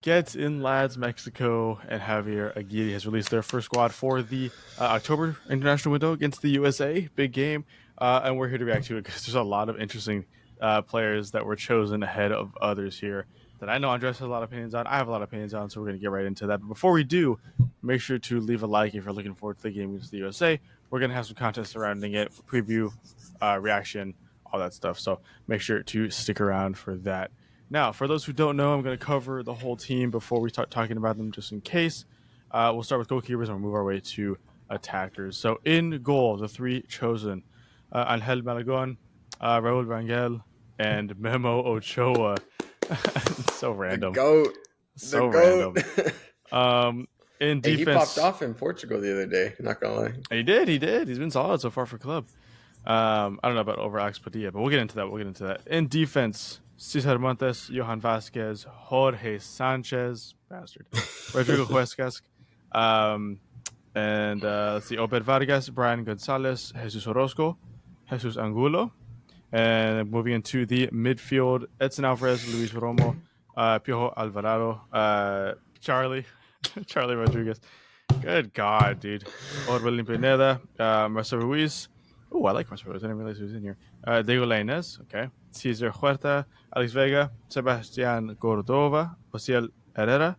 Gets in, lads. Mexico and Javier Aguirre has released their first squad for the October international window against the USA. Big game, and we're here to react to it because there's a lot of interesting players that were chosen ahead of others here that I know Andres has a lot of opinions on. I have a lot of opinions on, so we're going to get right into that. But before we do, make sure to leave a like if you're looking forward to the game against the USA. We're going to have some content surrounding it, preview, reaction, all that stuff. So make sure to stick around for that. Now, for those who don't know, I'm going to cover the whole team before we start talking about them, just in case. We'll start with goalkeepers and we'll move our way to attackers. So, in goal, the three chosen: Angel Malagon, Raul Rangel, and Memo Ochoa. So The random. goat. The So goat. random. Um, in Hey, he popped defense, off in Portugal the other day. Not gonna lie. he did. He did. He's been solid so far for club. I don't know about over Alex Padilla, but we'll get into that. We'll get into that. In defense, Cesar Montes, Johan Vasquez, Jorge Sanchez, bastard, Rodrigo Huescas, um, and let's see, Obed Vargas, Brian Gonzalez, Jesus Orozco, Jesus Angulo. And moving into the midfield, Edson Alvarez, Luis Romo, Piojo Alvarado, Charlie, Charlie Rodriguez. Good God, dude. Orbelin Pineda, Marcelo Ruiz. Oh, I like Marcelo Ruiz. I didn't realize he was in here. Diego Lainez, okay. Cesar Huerta, Alex Vega, Sebastian Cordova, Osiel Herrera,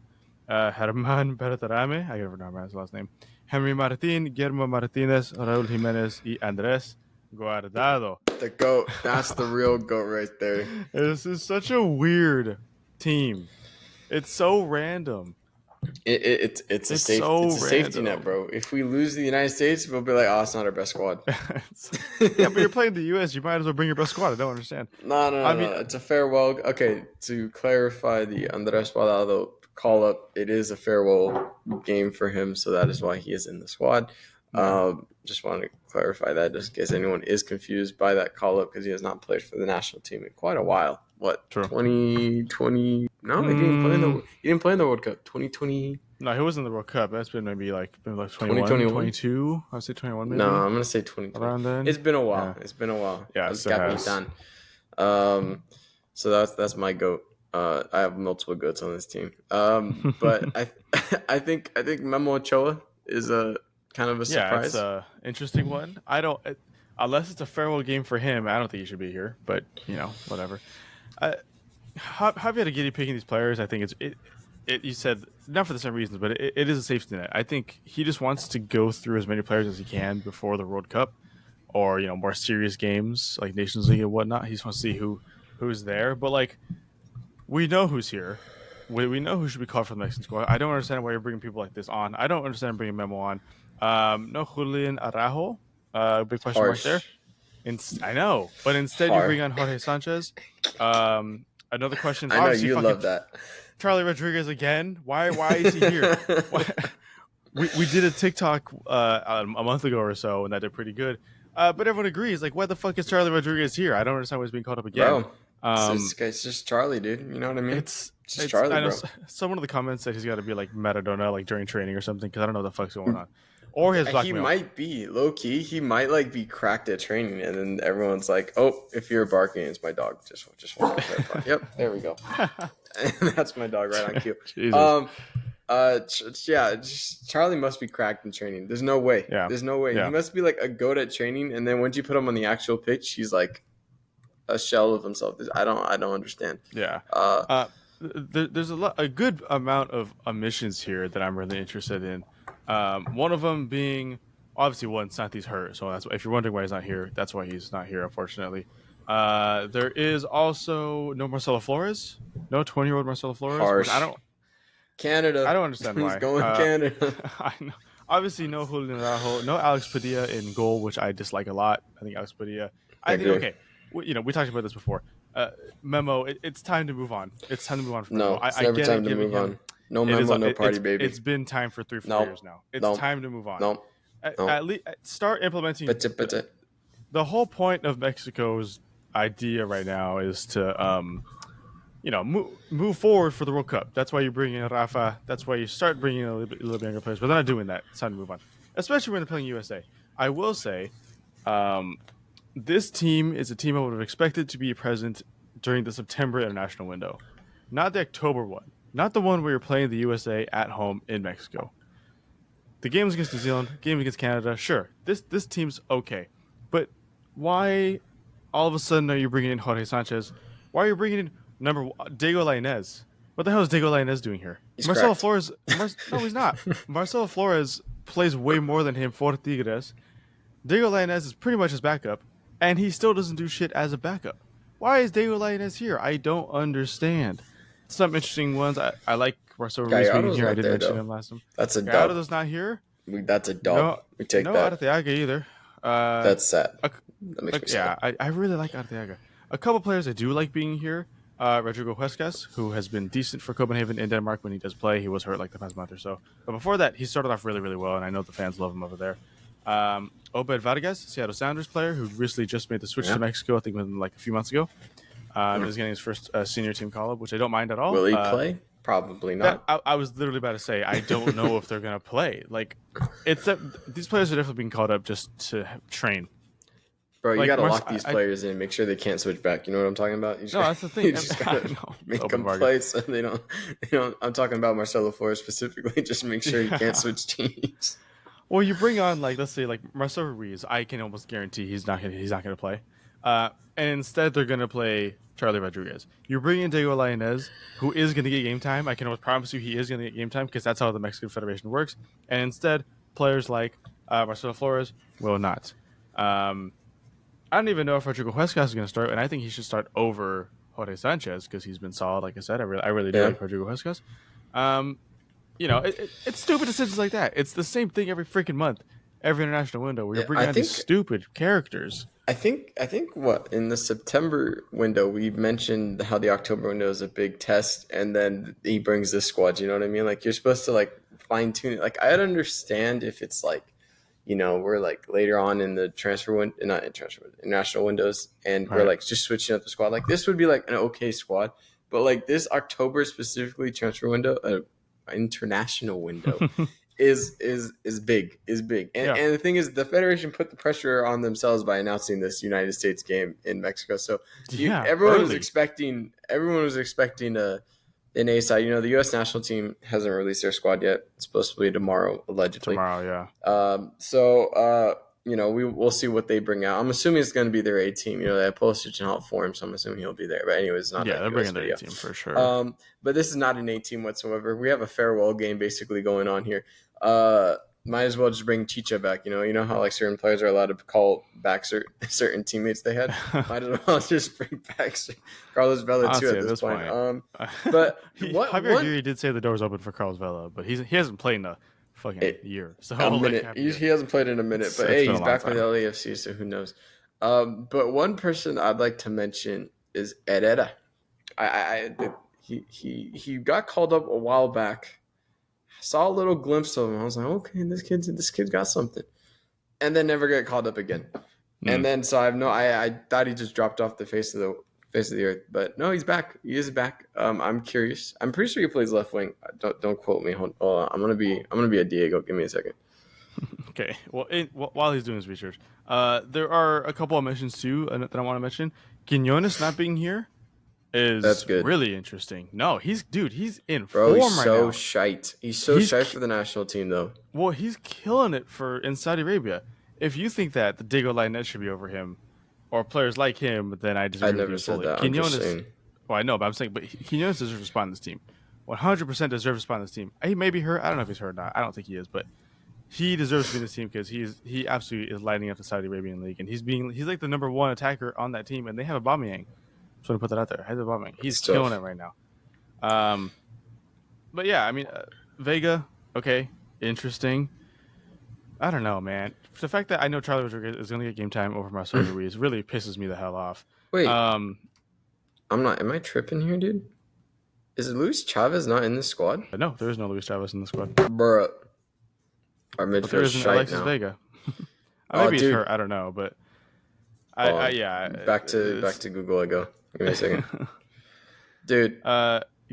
Germán Bertarame. I never know his last name. Henry Martin, Guillermo Martinez, Raúl Jiménez, y Andrés Guardado. The goat. That's the real goat right there. This is such a weird team. It's so random. It's a It's safe so it's a safety net, random. bro. If we lose the United States, we'll be like, oh, it's not our best squad. Yeah, but you're playing the U.S. You might as well bring your best squad. I don't understand. I mean, No. It's a farewell. Okay, to clarify the Andres Guardado call up, it is a farewell game for him, so that is why he is in the squad. yeah, Just want to clarify that, just in case anyone is confused by that call up, because he has not played for the national team in quite a while. What, true. 2020? No, he didn't play in the World Cup. 2020. No, he was in the World Cup. That's been maybe like 21, 2021? 22. I would say 21 No, maybe I'm gonna say 2020. around then. It's been a while. Yeah, It's been a while. yes, As it has. Capitan. So that's my goat. I have multiple goats on this team. But I think Memo Ochoa is a kind of a Yeah, it's surprise. a interesting one. I don't unless it's a farewell game for him. I don't think he should be here. But whatever. Uh, Javier Aguirre picking these players, I think you said not for the same reasons, but it is a safety net. I think he just wants to go through as many players as he can before the World Cup or more serious games like Nations League and whatnot. He just wants to see who's there. But like we know who's here. We know who should be called for the Mexican squad. I don't understand why you're bringing people like this on. I don't understand bringing Memo on. No Julian Arajo. Big question mark there. Harsh. I know, but instead you Harsh. bring on Jorge Sanchez. Another question is I know obviously you fucking love that. Charlie Rodriguez again. Why is he here? Why? We did a TikTok a month ago or so, and that did pretty good. But everyone agrees, like, why the fuck is Charlie Rodriguez here? I don't understand why he's being called up again. Bro, it's just Charlie, dude. You know what I mean? It's just Charlie, I know bro. someone of the comments said he's got to be like Maradona, like during training or something, because I don't know what the fuck's going on. Or he has black He milk. might be low key. He might like be cracked at training, and then everyone's like, "Oh, if you're barking, it's my dog." Just want to clarify. Yep, there we go. And that's my dog right on cue. Jesus. Charlie must be cracked in training. There's no way. Yeah. There's no way. Yeah. He must be like a goat at training, and then once you put him on the actual pitch, he's like a shell of himself. I don't understand. Yeah. There's a good amount of omissions here that I'm really interested in. One of them being obviously Santi's hurt, so that's if you're wondering why he's not here, that's why he's not here, unfortunately. There is also no Marcelo Flores, no 20-year-old Marcelo Flores. Harsh. I don't Canada. understand why. He's going Canada. I know. Obviously, no Julian Araujo, no Alex Padilla in goal, which I dislike a lot. I think Alex Padilla. I think okay. We talked about this before. Memo, it's time to move on. It's time to move on from No, Memo. it's never time to move on. No Memo, no party, baby. It's been time for 3-4 years now. It's time to move on. No. At least start implementing. The whole point of Mexico's idea right now is to, move forward for the World Cup. That's why you bring in Rafa. That's why you start bringing in a little bit younger players. But they're not doing that. It's time to move on, especially when they're playing USA. I will say, this team is a team I would have expected to be present during the September international window, not the October one. not the one where you're playing the USA at home in Mexico. The games against New Zealand, game against Canada, sure, this team's okay, but why all of a sudden are you bringing in Jorge Sanchez? Why are you bringing in Diego Lainez? What the hell is Diego Lainez doing here? He's Marcelo cracked. Flores, no, he's not. Marcelo Flores plays way more than him for Tigres. Diego Lainez is pretty much his backup, and he still doesn't do shit as a backup. Why is Diego Lainez here? I don't understand. Some interesting ones. I like Marcelo Ruiz being Gallardo's here. I not did there mention though. him last time. That's a dub. Gallardo's not here. That's a dub. No, We take no that. Arteaga either. That's sad. A, That makes me yeah, sad. I really like Arteaga. A couple players I do like being here. Rodrigo Huescas, who has been decent for Copenhagen in Denmark when he does play. He was hurt like the past month or so. But before that, he started off really, really well, and I know the fans love him over there. Obed Vargas, Seattle Sounders player, who recently just made the switch to Mexico, I think within like a few months ago. Is getting his first senior team call up, which I don't mind at all. Will he play? Probably not. I was literally about to say I don't know if they're gonna play. Like, these players are definitely being called up just to train. Bro, you like, gotta lock these players in, make sure they can't switch back. You know what I'm talking about? No, that's the thing. You just gotta make them play so they don't. I'm talking about Marcelo Flores specifically. Just make sure he can't switch teams. Well, you bring on let's say Marcelo Ruiz. I can almost guarantee he's not gonna play. And instead they're gonna play Charlie Rodriguez. You bring in Diego Lainez, who is gonna get game time. I can almost promise you he is gonna get game time because that's how the Mexican Federation works. And instead, players like Marcelo Flores will not. I don't even know if Rodrigo Huescas is going to start, and I think he should start over Jorge Sanchez because he's been solid. Like I said, I really do like Rodrigo Huescas. It's stupid decisions like that. It's the same thing every freaking month, every international window where you're bringing on these stupid characters. I think what in the September window we mentioned how the October window is a big test, and then he brings this squad. You know what I mean? Like you're supposed to fine tune it. Like I'd understand if it's we're later on in the international windows, and we're just switching up the squad. Like this would be an okay squad, but this October specifically transfer window, international window, is big. And the thing is, the Federation put the pressure on themselves by announcing this United States game in Mexico. So everyone was expecting an A side. The U.S. national team hasn't released their squad yet. It's supposed to be tomorrow, allegedly. Yeah. We'll see what they bring out. I'm assuming it's going to be their A team. They have Pulisic in hot form, so I'm assuming he'll be there. But anyways, it's not. Yeah, they're bringing their A team for sure. But this is not an A team whatsoever. We have a farewell game basically going on here. Might as well just bring Chicha back. You know how certain players are allowed to call back certain teammates they had. Might as well just bring back Carlos Vela too at this point. But Javier Aguirre did say the door's open for Carlos Vela, but he hasn't played in a fucking year. So a minute. He hasn't played in a minute, but hey, he's back with LAFC, so who knows? But one person I'd like to mention is Herrera. He got called up a while back. Saw a little glimpse of him. I was like, okay, this kid's got something, and then never get called up again. And then so I thought he just dropped off the face of the earth, but no, he's back. He is back. I'm curious. I'm pretty sure he plays left wing. Don't quote me. Hold on. I'm gonna be a Diego. Give me a second. Okay. Well, while he's doing his research, there are a couple of mentions too that I want to mention. Quinones not being here is really interesting. No, he's in form right now. He's so shite. He's so shite for the national team, though. Well, he's killing it in Saudi Arabia. If you think that the Diego Lainez should be over him, or players like him, then I disagree. I never said that. Quinones, well, I know, but I'm saying, but Quinones deserves to respond to this team. 100% deserves to respond to this team. He may be hurt. I don't know if he's hurt or not. I don't think he is, but he deserves to be in this team because he absolutely is lighting up the Saudi Arabian league, and he's like the number one attacker on that team, and they have Aubameyang. Just want to put that out there. He's killing it right now. But yeah, I mean, Vega, okay, interesting. I don't know, man. The fact that I know Charlie Rodriguez is going to get game time over Marcelo Ruiz really pisses me the hell off. Wait, I'm not. Am I tripping here, dude? Is Luis Chavez not in this squad? No, there is no Luis Chavez in the squad. Bruh. Our midfield is shite Alexis now. Vega. Maybe he's hurt. I don't know, but Back to Google I go. Give me a second. Dude.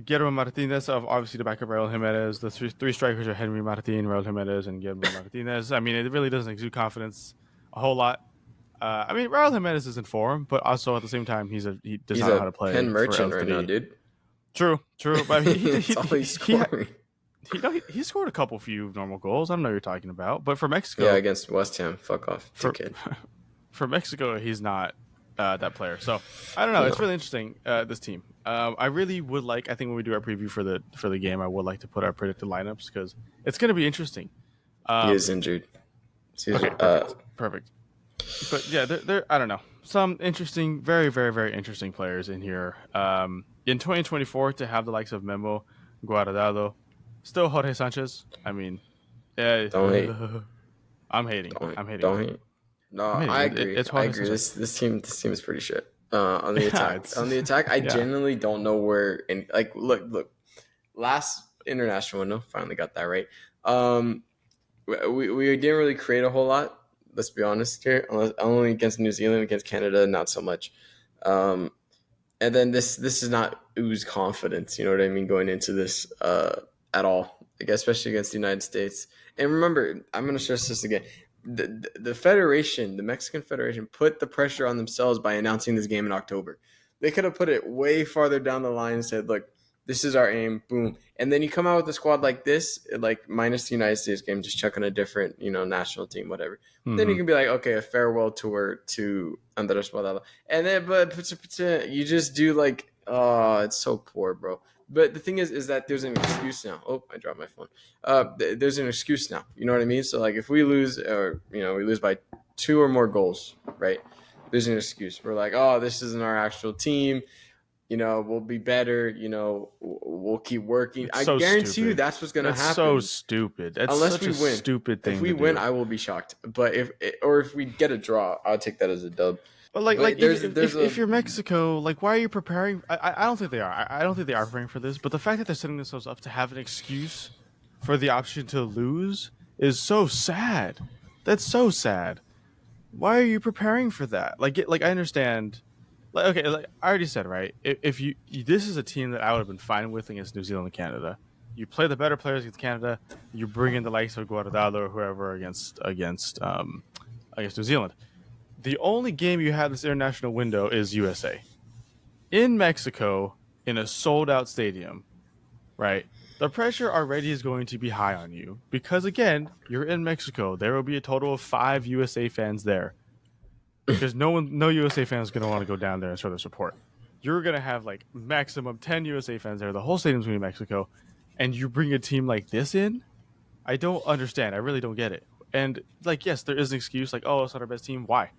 Guillermo Martinez, obviously the backup Raul Jimenez. The three strikers are Henry Martin, Raul Jimenez, and Guillermo Martinez. I mean, it really doesn't exude confidence a whole lot. I mean, Raul Jimenez is in form, but also at the same time, he does not know how to play. Pen merchant right now, dude. True, true. But It's all he's scoring. he scored a few normal goals. I don't know what you're talking about. But for Yeah, Mexico, against West Ham. Fuck off, for dickhead. for Mexico, he's not that player. So I don't know. It's No. really interesting. This team. I really would like. I think when we do our preview for the game, I would like to put our predicted lineups because it's going to be interesting. He is Um, injured. okay, perfect, perfect. But yeah, there. I don't know. Some interesting, very, very, very interesting players in here. In 2024, to have the likes of Memo, Guardado, still Jorge Sanchez. I mean, yeah, Don't hate. I'm hating. Don't I'm hating. don't hate. No, I'm hating. I agree. It's I Jorge agree. Sanchez. This team is pretty shit. On the Yeah, attack. it's On the attack, I yeah. genuinely don't know where. And like, look. Last international window, finally got that right. We didn't really create a whole lot. Let's be honest here. Only against New Zealand, against Canada, not so much. Um, and then this is not ooze confidence. You know what I mean? Going into this at all, like, especially against the United States. And remember, I'm going to stress this again. The federation, the Mexican Federation, put the pressure on themselves by announcing this game in October. They could have put it way farther down the line and said, "Look, this is our aim." Boom, and then you come out with a squad like this, like minus the United States game, just chucking a different, national team, whatever. Then you Mm-hmm. can be like, okay, a farewell tour to Andres Guardado. And then, but you just do like, oh, it's so poor, bro. But the thing is that there's an excuse now. Oh, I dropped my phone. There's an excuse now. You know what I mean? So like, if we lose, or we lose by 2 or more goals, right? There's an excuse. We're like, oh, this isn't our actual team. We'll be better. We'll keep working. It's I so guarantee you stupid. that's what's gonna That's so happen. stupid. That's Unless such we a win. stupid If thing we to win, do. I will be shocked. But if we get a draw, I'll take that as a dub. But like But even there's if a you're Mexico, like why are you preparing? I don't think they are. I don't think they are preparing for this. But the fact that they're setting themselves up to have an excuse for the option to lose is so sad. That's so sad. Why are you preparing for that? Like I understand. Like okay, like I already said, right? If this is a team that I would have been fine with against New Zealand and Canada. You play the better players against Canada. You bring in the likes of Guardado or whoever against New Zealand. The only game you have this international window is USA in Mexico in a sold out stadium, right? The pressure already is going to be high on you because again, you're in Mexico. There will be a total of 5 USA fans there because no USA fan is going to want to go down there and show their support. You're going to have like maximum 10 USA fans there. The whole stadium's going to be Mexico, and you bring a team like this in. I don't understand. I really don't get it. And like, yes, there is an excuse like, oh, it's not our best team. Why?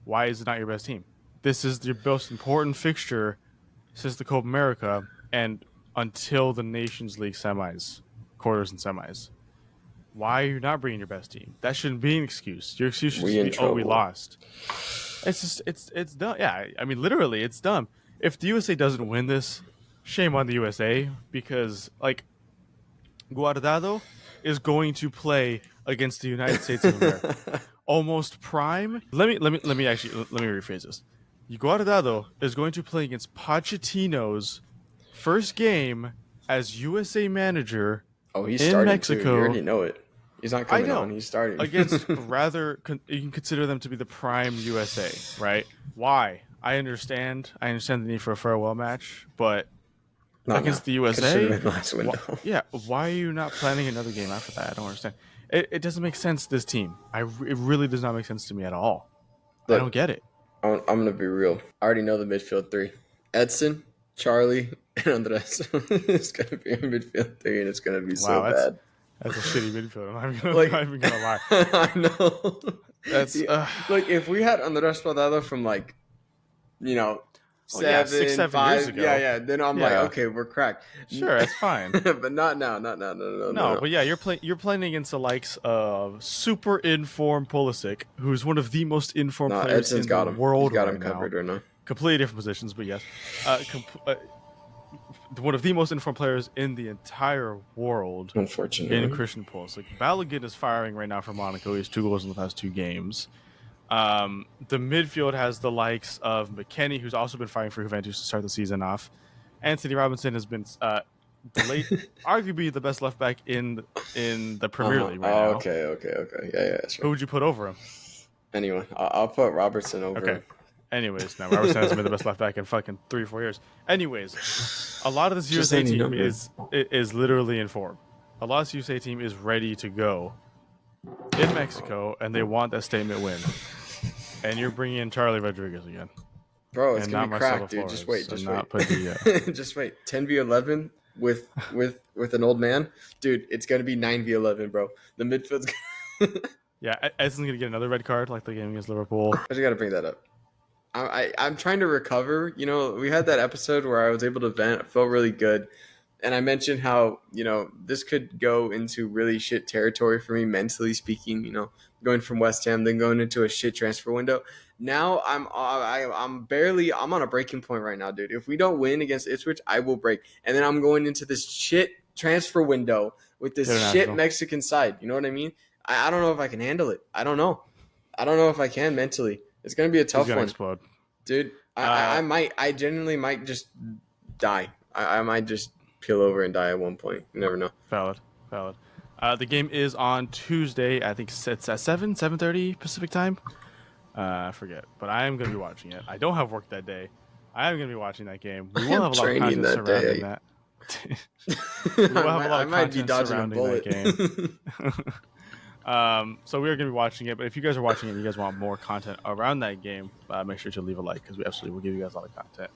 Why is it not your best team? This is your most important fixture since the Copa America and until the Nations League semis, quarters and semis. Why are you not bringing your best team? That shouldn't be an excuse. Your excuse should we just in be, "Oh, we trouble. lost." It's just it's dumb. Yeah, I mean, literally, it's dumb. If the USA doesn't win this, shame on the USA because like Guardado is going to play against the United States of America. Almost prime. Let me rephrase this. Guardado is going to play against Pochettino's first game as USA manager Oh, he's in starting too. You Mexico. already know it. He's not I coming on. know He's starting. against you can consider them to be the prime USA, right? Why? I understand. I understand the need for a farewell match, but Not now. against the Could should USA, have been last window. yeah. Why are you not planning another game after that? I don't understand. It doesn't make sense. This team, it really does not make sense to me at all. I don't Look, get it. I'm gonna be real. I already know the midfield three: Edson, Charlie, and Andres. It's gonna be a midfield three, and it's gonna be so Wow, bad. that's a shitty midfield. I'm not Like, even gonna lie. I know. That's Yeah, like if we had Andres Guardado from like, you know, well, yeah, six, 7, 7 years 5, ago. yeah. Then I'm like, Yeah, okay, we're cracked. sure, that's fine. But not now, not now, No, no. but yeah, you're playing against the likes of super informed Pulisic, who's one of the most informed No, players Edson's in the got him. He's world got him right now. covered right now. Completely different positions, but yes, one of the most informed players in the entire world in Unfortunately. Christian Pulisic. Balogun is firing right now for Monaco. He has 2 goals in the past 2 games. The midfield has the likes of McKennie, who's also been fighting for Juventus to start the season off. Anthony Robinson has been arguably the best left back in the Premier League right now. Okay. Yeah, Who sure. would you put over him? Anyway, I'll put Robertson over Okay. him. Anyways, now Robert Sanders been the best left back in fucking 3 or 4 years. Anyways, a lot of this Just USA any team number. is literally in form. A lot of this USA team is ready to go in Mexico, and they want that statement win. And you're bringing in Charlie Rodriguez again, Bro, it's and gonna not be Marcelo cracked, dude. Flores, Just wait, so just not wait. Padilla. Just wait. 10v11 with an old man, dude. It's gonna be 9v11, bro. The midfield's. Yeah, Edison's gonna get another red card like the game against Liverpool. I just gotta bring that up. I'm trying to recover. You know, we had that episode where I was able to vent. I felt really good. And I mentioned how, this could go into really shit territory for me, mentally speaking, going from West Ham, then going into a shit transfer window. Now I'm on a breaking point right now, dude. If we don't win against Ipswich, I will break. And then I'm going into this shit transfer window with this shit Mexican side. You know what I mean? I don't know if I can handle it. I don't know if I can mentally. It's going to be a tough one. Explode. Dude, I genuinely might just die. I might just peel over and die at one point. You never know. Valid. The game is on Tuesday. I think it's at 7:30 Pacific time. I forget, but I am going to be watching it. I don't have work that day. I am going to be watching that game. We will have a lot of content surrounding that. We will have a lot of content surrounding that game. So we are going to be watching it. But if you guys are watching it and you guys want more content around that game, make sure to leave a like because we absolutely will give you guys a lot of content.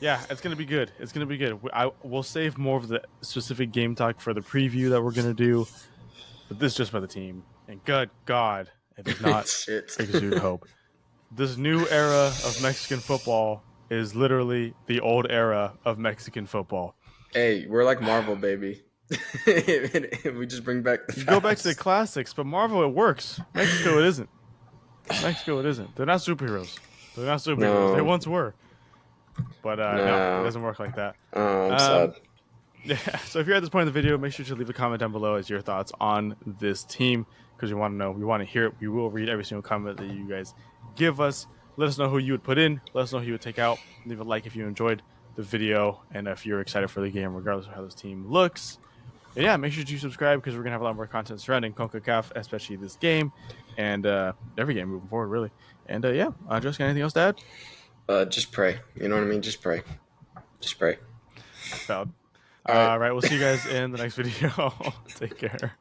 Yeah, it's going to be good. It's going to be good. We'll save more of the specific game talk for the preview that we're going to do. But this is just by the team. And good God, it does not exude hope. This new era of Mexican football is literally the old era of Mexican football. Hey, we're like Marvel, baby. We just bring back the go back to the classics, but Marvel, it works. Mexico, it isn't. They're not superheroes. No. They once were. But no, it doesn't work like that. Oh, I'm sad. Yeah, so if you're at this point in the video, make sure to leave a comment down below as your thoughts on this team because we want to know, we want to hear it. We will read every single comment that you guys give us. Let us know who you would put in. Let us know who you would take out. Leave a like if you enjoyed the video and if you're excited for the game, regardless of how this team looks. And yeah, make sure to subscribe because we're going to have a lot more content surrounding CONCACAF, especially this game and every game moving forward, really. And yeah, Josh, got anything else to add? Just pray. You know what I mean? Just pray. Valid. All right, we'll see you guys in the next video. Take care.